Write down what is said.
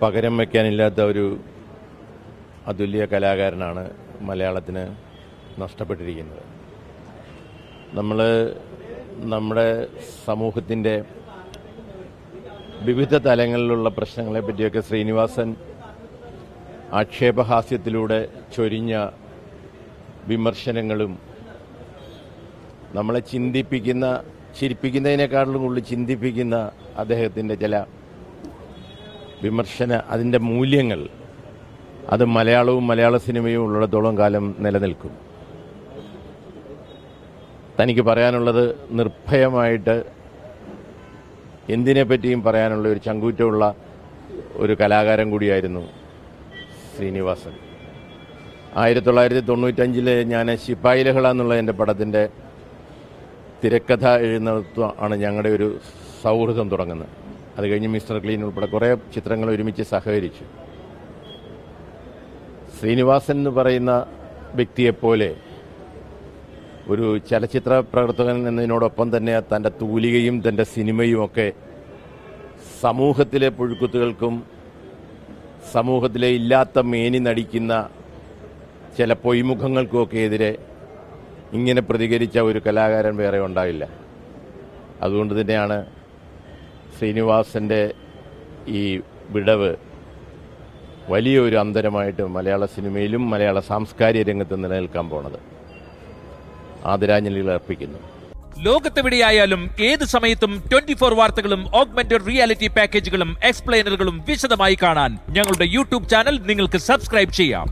പകരം വയ്ക്കാനില്ലാത്ത ഒരു അതുല്യ കലാകാരനാണ് മലയാളത്തിന് നഷ്ടപ്പെട്ടിരിക്കുന്നത്. നമ്മുടെ സമൂഹത്തിൻ്റെ വിവിധ തലങ്ങളിലുള്ള പ്രശ്നങ്ങളെ പറ്റിയൊക്കെ ശ്രീനിവാസൻ ആക്ഷേപഹാസ്യത്തിലൂടെ ചൊരിഞ്ഞ വിമർശനങ്ങളും നമ്മളെ ചിരിപ്പിക്കുന്നതിനേക്കാളും കൂടുതൽ ചിന്തിപ്പിക്കുന്ന അദ്ദേഹത്തിൻ്റെ ചില അതിൻ്റെ മൂല്യങ്ങൾ അത് മലയാളവും മലയാള സിനിമയും ഉള്ളിടത്തോളം കാലം നിലനിൽക്കും. തനിക്ക് പറയാനുള്ളത് നിർഭയമായിട്ട് എന്തിനെപ്പറ്റിയും പറയാനുള്ള ഒരു ചങ്കൂറ്റമുള്ള ഒരു കലാകാരൻ കൂടിയായിരുന്നു ശ്രീനിവാസൻ. 1995 ഞാൻ ശിപ്പായി ലഹള എന്നുള്ള എൻ്റെ പടത്തിൻ്റെ തിരക്കഥ എഴുതുന്ന ആണ് ഞങ്ങളുടെ ഒരു സൗഹൃദം തുടങ്ങുന്നത്. അത് കഴിഞ്ഞ് മിസ്റ്റർ ക്ലീൻ ഉൾപ്പെടെ കുറേ ചിത്രങ്ങൾ ഒരുമിച്ച് സഹകരിച്ചു. ശ്രീനിവാസൻ എന്ന് പറയുന്ന വ്യക്തിയെപ്പോലെ ഒരു ചലച്ചിത്ര പ്രവർത്തകൻ എന്നതിനോടൊപ്പം തന്നെ തൻ്റെ തൂലികയും തൻ്റെ സിനിമയുമൊക്കെ സമൂഹത്തിലെ പുഴുക്കുത്തുകൾക്കും സമൂഹത്തിലെ ഇല്ലാത്ത മേനി നടിക്കുന്ന ചില പൊയ്മുഖങ്ങൾക്കുമൊക്കെ എതിരെ ഇങ്ങനെ പ്രതികരിച്ച ഒരു കലാകാരൻ വേറെ ഉണ്ടായില്ല. അതുകൊണ്ട് തന്നെയാണ് ശ്രീനിവാസൻ്റെ ഈ വിടവ് വലിയൊരു അന്തരമായിട്ട് മലയാള സിനിമയിലും മലയാള സാംസ്കാരിക രംഗത്ത് നിലനിൽക്കാൻ പോണത്. ആദരാഞ്ജലികൾ അർപ്പിക്കുന്നു. ലോകത്തെവിടെയായാലും ഏത് സമയത്തും 24 വാർത്തകളും ഓഗ്മെന്റഡ് റിയാലിറ്റി പാക്കേജുകളും എക്സ്പ്ലെയിനറുകളും വിശദമായി കാണാൻ ഞങ്ങളുടെ യൂട്യൂബ് ചാനൽ നിങ്ങൾക്ക് സബ്സ്ക്രൈബ് ചെയ്യാം.